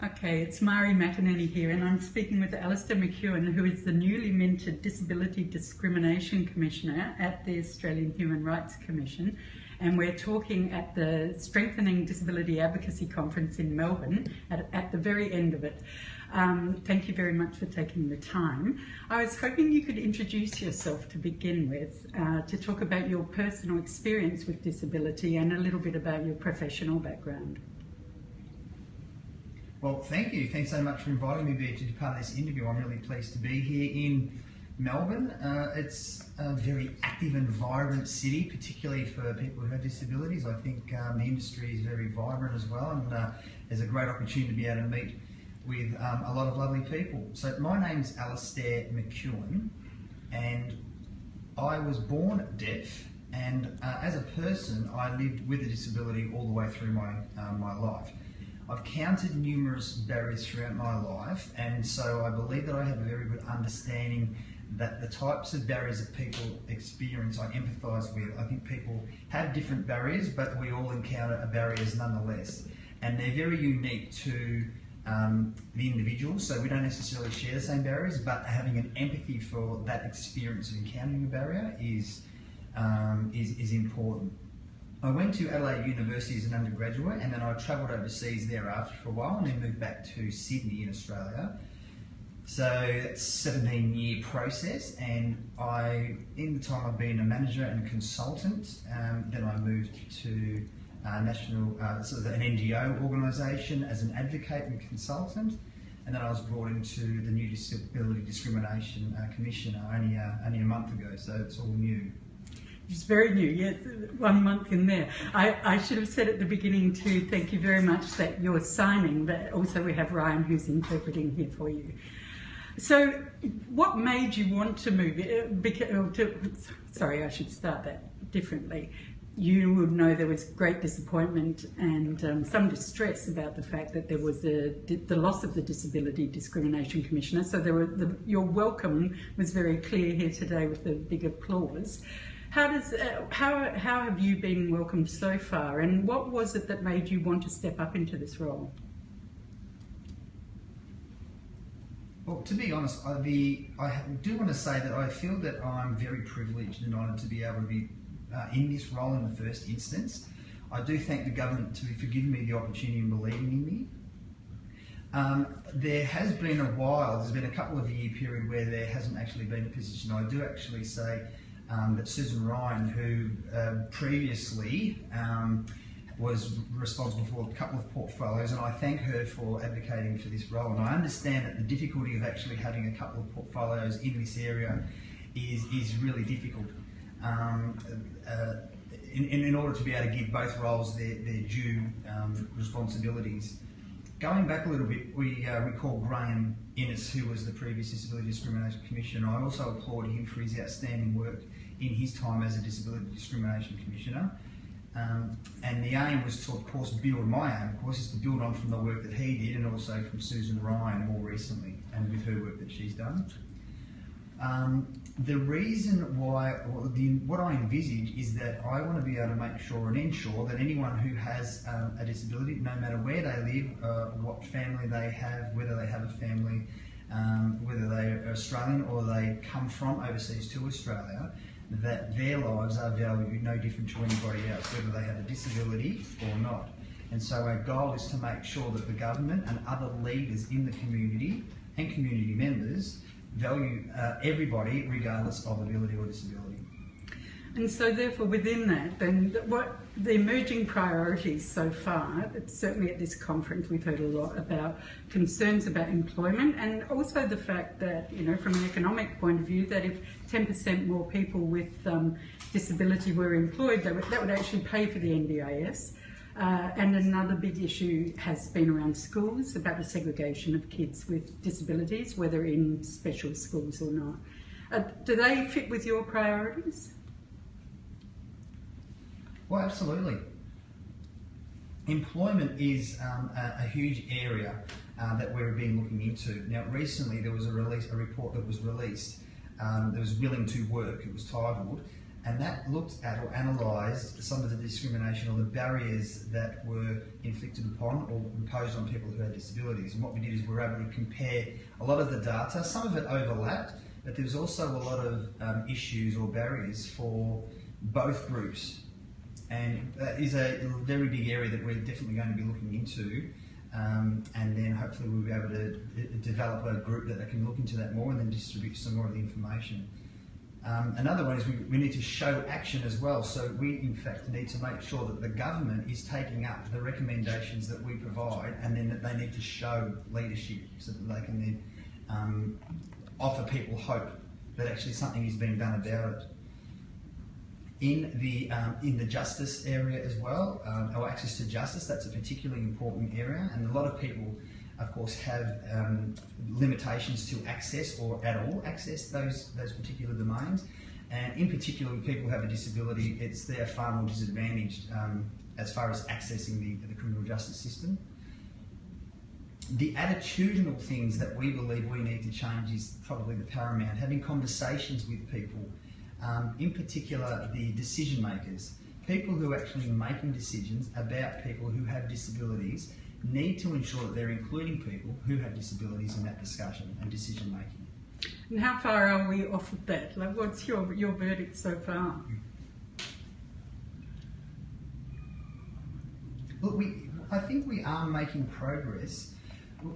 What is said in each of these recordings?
Okay, it's Marie McInerney here, and I'm speaking with Alastair McEwin, who is the newly minted Disability Discrimination Commissioner at the Australian Human Rights Commission, and we're talking at the Strengthening Disability Advocacy Conference in Melbourne, at the very end of it. Thank you very much for taking the time. I was hoping you could introduce yourself to begin with, to talk about your personal experience with disability and a little bit about your professional background. Well, thank you. Thanks so much for inviting me to be part of this interview. I'm really pleased to be here in Melbourne. It's a very active and vibrant city, particularly for people who have disabilities. I think the industry is very vibrant as well, and there's a great opportunity to be able to meet with a lot of lovely people. So my name's Alastair McEwin, and I was born deaf, and as a person I lived with a disability all the way through my life. I've counted numerous barriers throughout my life, and so I believe that I have a very good understanding that the types of barriers that people experience, I empathise with. I think people have different barriers, but we all encounter barriers nonetheless, and they're very unique to the individual, so we don't necessarily share the same barriers, but having an empathy for that experience of encountering a barrier is important. I went to Adelaide University as an undergraduate, and then I travelled overseas thereafter for a while, and then moved back to Sydney in Australia. So that's a 17-year process, and in the time I've been a manager and a consultant. Then I moved to an NGO organisation as an advocate and consultant, and then I was brought into the new Disability Discrimination Commissioner only a month ago, so it's all new. It's very new, yes, 1 month in there. I should have said at the beginning too, thank you very much that you're signing, but also we have Ryan who's interpreting here for you. So what made you want to move? Sorry, I should start that differently. You would know there was great disappointment and some distress about the fact that there was the loss of the Disability Discrimination Commissioner, so your welcome was very clear here today with the big applause. How have you been welcomed so far, and what was it that made you want to step up into this role? Well, to be honest, I do want to say that I feel that I'm very privileged and honoured to be able to be in this role in the first instance. I do thank the government for giving me the opportunity and believing in me. There has been a while, there's been a couple of year period where there hasn't actually been a position. I do actually say that Susan Ryan, who previously was responsible for a couple of portfolios, and I thank her for advocating for this role. And I understand that the difficulty of actually having a couple of portfolios in this area is really difficult. In order to be able to give both roles their due responsibilities. Going back a little bit, we recall Graham Innes, who was the previous Disability Discrimination Commissioner. I also applaud him for his outstanding work in his time as a Disability Discrimination Commissioner. And the aim was to, of course, my aim, of course, is to build on from the work that he did, and also from Susan Ryan more recently, and with her work that she's done. The reason why, what I envisage is that I want to be able to make sure and ensure that anyone who has a disability, no matter where they live, what family they have, whether they have a family, whether they are Australian or they come from overseas to Australia, that their lives are valued no different to anybody else, whether they have a disability or not. And so our goal is to make sure that the government and other leaders in the community and community members value everybody regardless of ability or disability. And so therefore within that, then what the emerging priorities so far, certainly at this conference we've heard a lot about concerns about employment, and also the fact that, you know, from an economic point of view, that if 10% more people with disability were employed, that would actually pay for the NDIS. And another big issue has been around schools, about the segregation of kids with disabilities, whether in special schools or not. Do they fit with your priorities? Well, absolutely. Employment is a huge area that we've been looking into. Now, recently there was a report that was released that was Willing to Work, it was titled, and that looked at or analysed some of the discrimination or the barriers that were inflicted upon or imposed on people who had disabilities. And what we did is we were able to compare a lot of the data. Some of it overlapped, but there was also a lot of issues or barriers for both groups. And that is a very big area that we're definitely going to be looking into. And then hopefully we'll be able to develop a group that can look into that more and then distribute some more of the information. Another one is we need to show action as well. So we in fact need to make sure that the government is taking up the recommendations that we provide, and then that they need to show leadership so that they can then offer people hope that actually something is being done about it. In the justice area as well, or access to justice, that's a particularly important area, and a lot of people, of course, have limitations to access or at all access those particular domains. And in particular, with people who have a disability, they're far more disadvantaged as far as accessing the criminal justice system. The attitudinal things that we believe we need to change is probably the paramount. Having conversations with people, in particular the decision makers, people who are actually making decisions about people who have disabilities, need to ensure that they're including people who have disabilities in that discussion and decision making. And how far are we off of that? Like, what's your verdict so far? Look, I think we are making progress.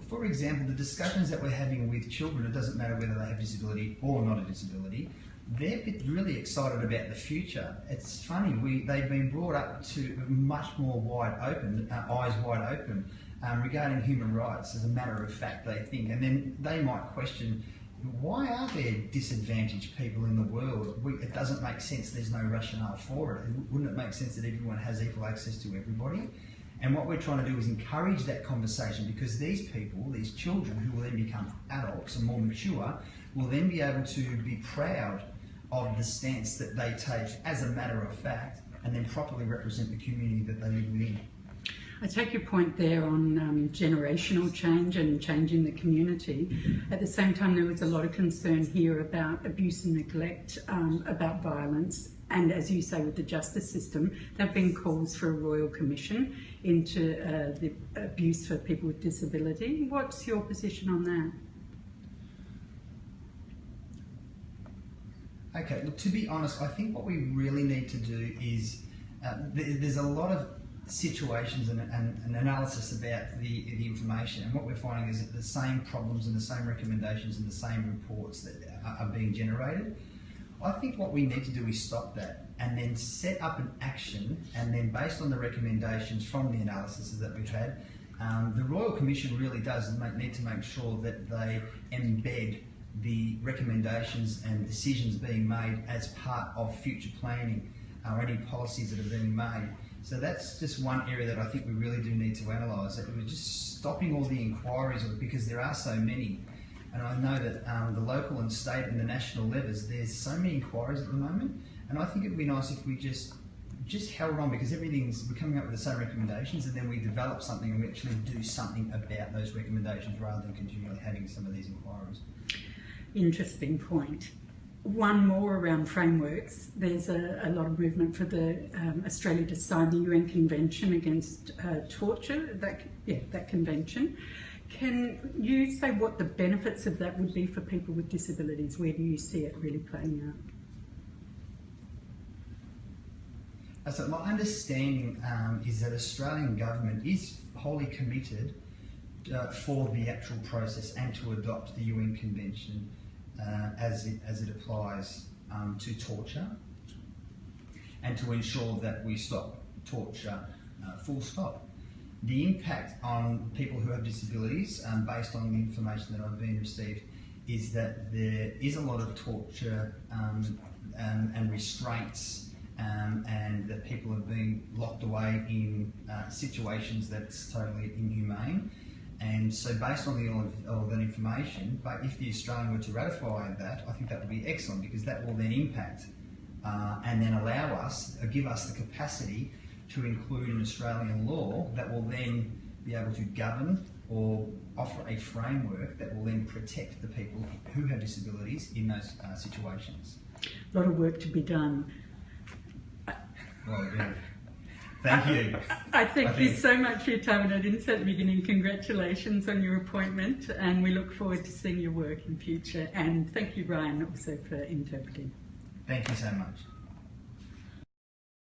For example, the discussions that we're having with children, it doesn't matter whether they have disability or not a disability, they're really excited about the future. It's funny, they've been brought up to much more eyes wide open regarding human rights as a matter of fact, they think. And then they might question, why are there disadvantaged people in the world? It doesn't make sense, there's no rationale for it. Wouldn't it make sense that everyone has equal access to everybody? And what we're trying to do is encourage that conversation, because these people, these children who will then become adults and more mature, will then be able to be proud of the stance that they take as a matter of fact, and then properly represent the community that they live within. I take your point there on generational change and changing the community. At the same time, there was a lot of concern here about abuse and neglect, about violence, and as you say, with the justice system, there have been calls for a royal commission into the abuse for people with disability. What's your position on that? Okay, look, to be honest, I think what we really need to do is, there's a lot of situations and analysis about the information, and what we're finding is that the same problems and the same recommendations and the same reports that are being generated. I think what we need to do is stop that and then set up an action, and then based on the recommendations from the analyses that we've had, the Royal Commission really does need to make sure that they embed the recommendations and decisions being made as part of future planning or any policies that are being made. So that's just one area that I think we really do need to analyse. That we're just stopping all the inquiries, because there are so many. And I know that the local and state and the national levels, there's so many inquiries at the moment, and I think it would be nice if we just held on, because we're coming up with the same recommendations, and then we develop something and we actually do something about those recommendations rather than continually having some of these inquiries. Interesting point. One more around frameworks. There's a lot of movement for Australia to sign the UN Convention against torture, that convention. Can you say what the benefits of that would be for people with disabilities? Where do you see it really playing out? So my understanding is that Australian government is wholly committed for the actual process and to adopt the UN Convention as it applies to torture, and to ensure that we stop torture full stop. The impact on people who have disabilities, based on the information that I've been received, is that there is a lot of torture and restraints, and that people have been locked away in situations that's totally inhumane. And so based on all that information, but if the Australian were to ratify that, I think that would be excellent, because that will then impact and then allow us, give us the capacity to include an Australian law that will then be able to govern or offer a framework that will then protect the people who have disabilities in those situations. A lot of work to be done. Well, yeah. Thank you. I thank you so much for your time, and I didn't say at the beginning, congratulations on your appointment, and we look forward to seeing your work in future. And thank you, Ryan, also for interpreting. Thank you so much.